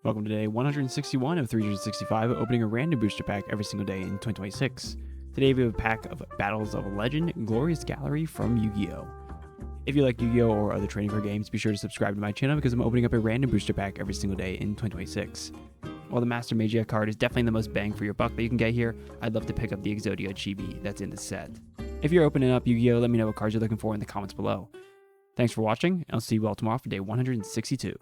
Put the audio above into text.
Welcome to day 161 of 365, opening a random booster pack every single day in 2026. Today we have a pack of Battles of Legend Glorious Gallery from Yu-Gi-Oh! If you like Yu-Gi-Oh! Or other trading card games, be sure to subscribe to my channel because I'm opening up a random booster pack every single day in 2026. While the Master Magia card is definitely the most bang for your buck that you can get here, I'd love to pick up the Exodia Chibi that's in the set. If you're opening up Yu-Gi-Oh! Let me know what cards you're looking for in the comments below. Thanks for watching, and I'll see you all tomorrow for day 162.